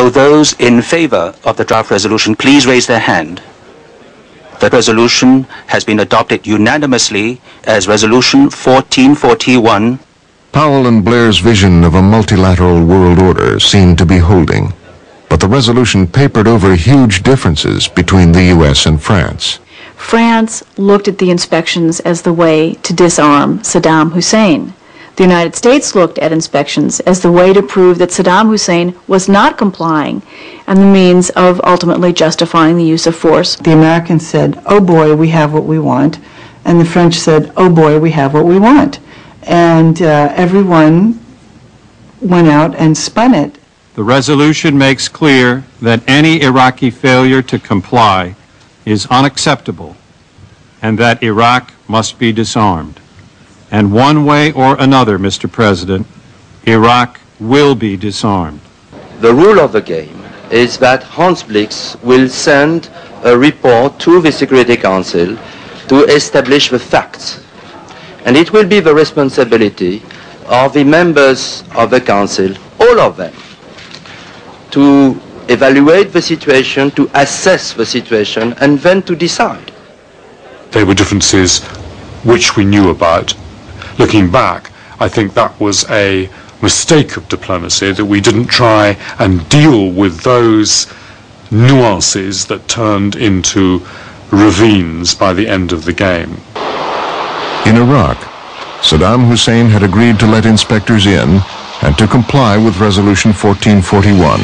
Will those in favor of the draft resolution please raise their hand? The resolution has been adopted unanimously as Resolution 1441. Powell and Blair's vision of a multilateral world order seemed to be holding, but the resolution papered over huge differences between the U.S. and France. France looked at the inspections as the way to disarm Saddam Hussein. The United States looked at inspections as the way to prove that Saddam Hussein was not complying and the means of ultimately justifying the use of force. The Americans said, "Oh boy, we have what we want," and the French said, "Oh boy, we have what we want." And everyone went out and spun it. The resolution makes clear that any Iraqi failure to comply is unacceptable and that Iraq must be disarmed. And one way or another, Mr. President, Iraq will be disarmed. The rule of the game is that Hans Blix will send a report to the Security Council to establish the facts. And it will be the responsibility of the members of the Council, all of them, to evaluate the situation, to assess the situation, and then to decide. There were differences which we knew about. Looking back, I think that was a mistake of diplomacy, that we didn't try and deal with those nuances that turned into ravines by the end of the game. In Iraq, Saddam Hussein had agreed to let inspectors in and to comply with Resolution 1441.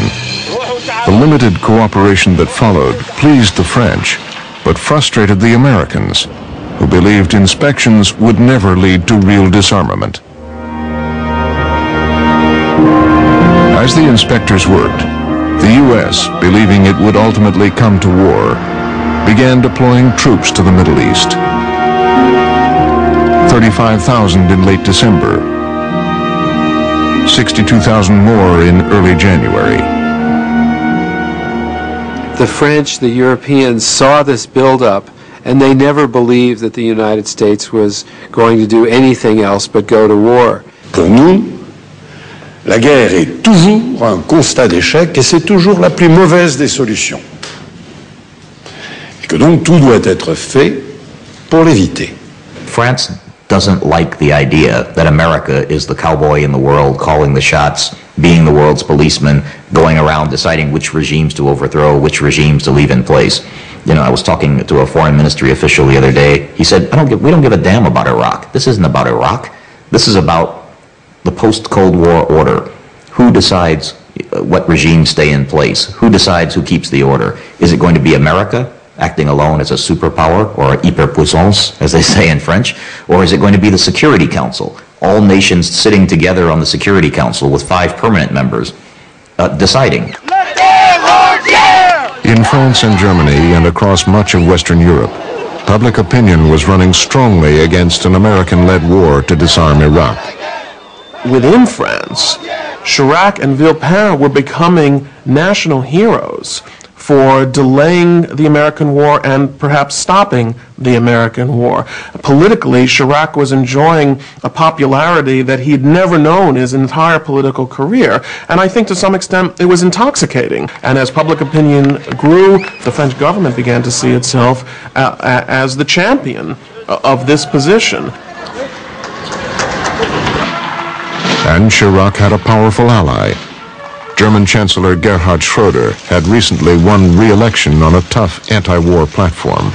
The limited cooperation that followed pleased the French, but frustrated the Americans, who believed inspections would never lead to real disarmament. As the inspectors worked, the U.S., believing it would ultimately come to war, began deploying troops to the Middle East. 35,000 in late December, 62,000 more in early January. The French, the Europeans saw this build-up, and they never believed that the United States was going to do anything else but go to war. Pour nous, la guerre est toujours un constat d'échec et c'est toujours la plus mauvaise des solutions. Et que donc tout doit être fait pour l'éviter. France doesn't like the idea that America is the cowboy in the world, calling the shots, being the world's policeman, going around deciding which regimes to overthrow, which regimes to leave in place. You know, I was talking to a foreign ministry official the other day. He said, we don't give a damn about Iraq. This isn't about Iraq. This is about the post-Cold War order. Who decides what regimes stay in place? Who decides who keeps the order? Is it going to be America, acting alone as a superpower, or hyperpuissance, as they say in French? Or is it going to be the Security Council, all nations sitting together on the Security Council with 5 permanent members, deciding? In France and Germany and across much of Western Europe, public opinion was running strongly against an American-led war to disarm Iraq. Within France, Chirac and Villepin were becoming national heroes for delaying the American war and perhaps stopping the American war. Politically, Chirac was enjoying a popularity that he'd never known his entire political career, and I think to some extent it was intoxicating. And as public opinion grew, the French government began to see itself as the champion of this position. And Chirac had a powerful ally. German Chancellor Gerhard Schroeder had recently won re-election on a tough anti-war platform.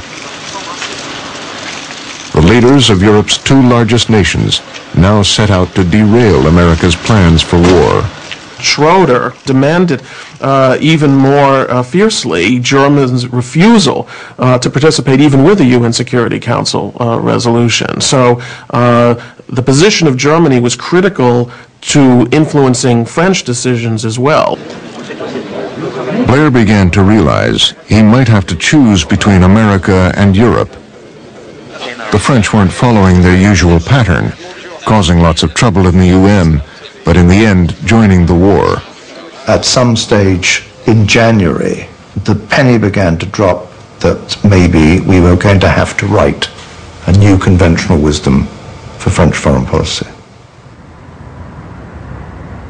The leaders of Europe's 2 largest nations now set out to derail America's plans for war. Schroeder demanded even more fiercely Germany's refusal to participate even with the UN Security Council resolution. So the position of Germany was critical to influencing French decisions as well. Blair began to realize he might have to choose between America and Europe. The French weren't following their usual pattern, causing lots of trouble in the UN, but in the end joining the war. At some stage in January, the penny began to drop that maybe we were going to have to write a new conventional wisdom for French foreign policy.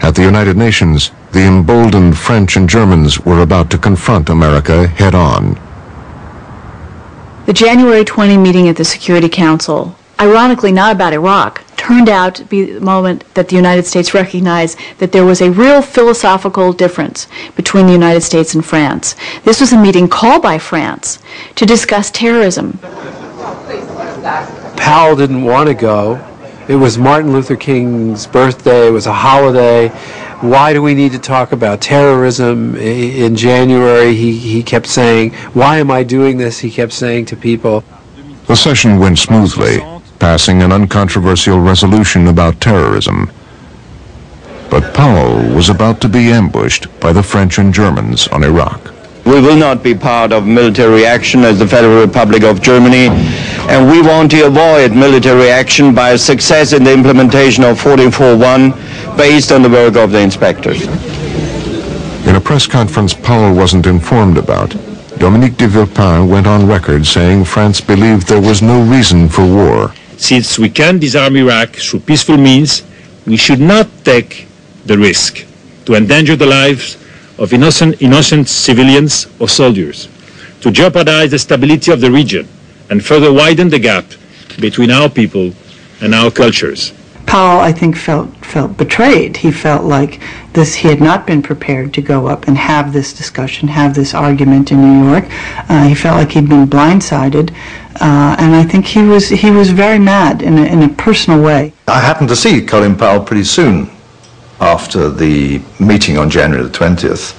At the United Nations, the emboldened French and Germans were about to confront America head-on. The January 20 meeting at the Security Council, ironically not about Iraq, turned out to be the moment that the United States recognized that there was a real philosophical difference between the United States and France. This was a meeting called by France to discuss terrorism. Powell didn't want to go. It was Martin Luther King's birthday. It was a holiday. Why do we need to talk about terrorism? In January, he kept saying, why am I doing this? He kept saying to people. The session went smoothly, passing an uncontroversial resolution about terrorism. But Powell was about to be ambushed by the French and Germans on Iraq. We will not be part of military action as the Federal Republic of Germany, and we want to avoid military action by success in the implementation of 1441 based on the work of the inspectors. In a press conference Powell wasn't informed about, Dominique de Villepin went on record saying France believed there was no reason for war. Since we can disarm Iraq through peaceful means, we should not take the risk to endanger the lives of innocent civilians or soldiers, to jeopardize the stability of the region and further widen the gap between our people and our cultures. Powell, I think, felt betrayed. He felt like he had not been prepared to go up and have this discussion, have this argument in New York. He felt like he'd been blindsided, and I think he was very mad in a personal way. I happened to see Colin Powell pretty soon after the meeting on January the 20th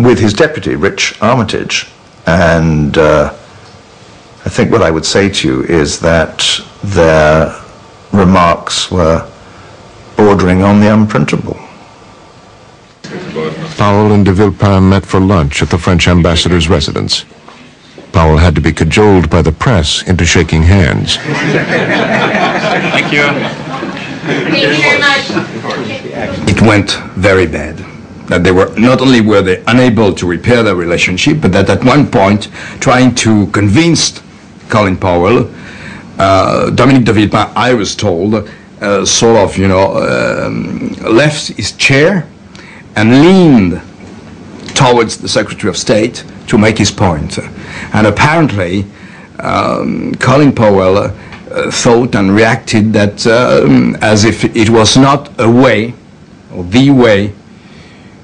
with his deputy, Rich Armitage, and I think what I would say to you is that their remarks were bordering on the unprintable. Powell and de Villepin met for lunch at the French ambassador's residence. Powell had to be cajoled by the press into shaking hands. Thank you. Thank you very much. It went very bad. That they were not only were they unable to repair their relationship, but that at one point, trying to convince Colin Powell, Dominique de Villepin, I was told, sort of, left his chair and leaned towards the Secretary of State to make his point. And apparently, Colin Powell thought and reacted that as if it was not a way, or the way,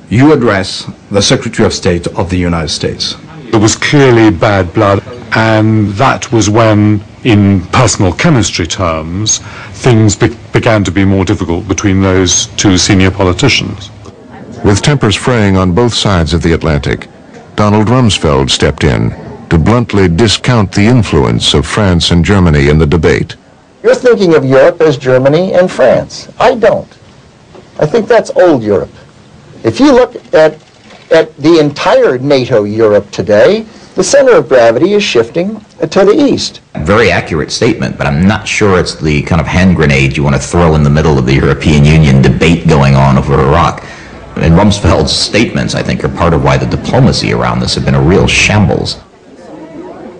you address the Secretary of State of the United States. There was clearly bad blood, and that was when, in personal chemistry terms, things began to be more difficult between those two senior politicians. With tempers fraying on both sides of the Atlantic, Donald Rumsfeld stepped in to bluntly discount the influence of France and Germany in the debate. You're thinking of Europe as Germany and France. I don't. I think that's old Europe. If you look at the entire NATO Europe today, the center of gravity is shifting to the east. Very accurate statement, but I'm not sure it's the kind of hand grenade you want to throw in the middle of the European Union debate going on over Iraq. And Rumsfeld's statements, I think, are part of why the diplomacy around this have been a real shambles.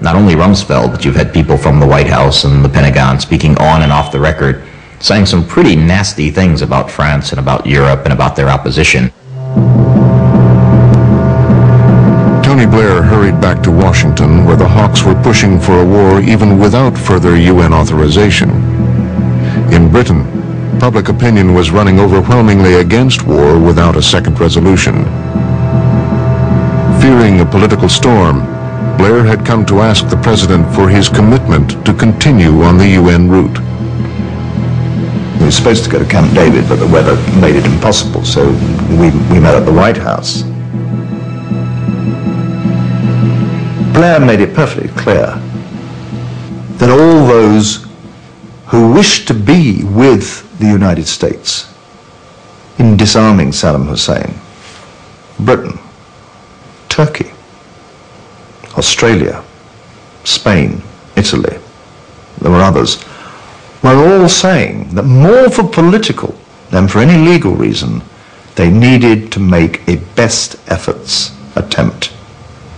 Not only Rumsfeld, but you've had people from the White House and the Pentagon speaking on and off the record, saying some pretty nasty things about France and about Europe and about their opposition. Tony Blair hurried back to Washington, where the Hawks were pushing for a war even without further UN authorization. In Britain, public opinion was running overwhelmingly against war without a second resolution. Fearing a political storm, Blair had come to ask the president for his commitment to continue on the UN route. We were supposed to go to Camp David, but the weather made it impossible, so we met at the White House. Blair made it perfectly clear that all those who wished to be with the United States in disarming Saddam Hussein, Britain, Turkey, Australia, Spain, Italy, there were others, were all saying that more for political than for any legal reason, they needed to make a best efforts attempt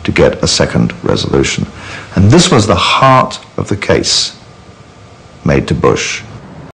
to get a second resolution. And this was the heart of the case made to Bush.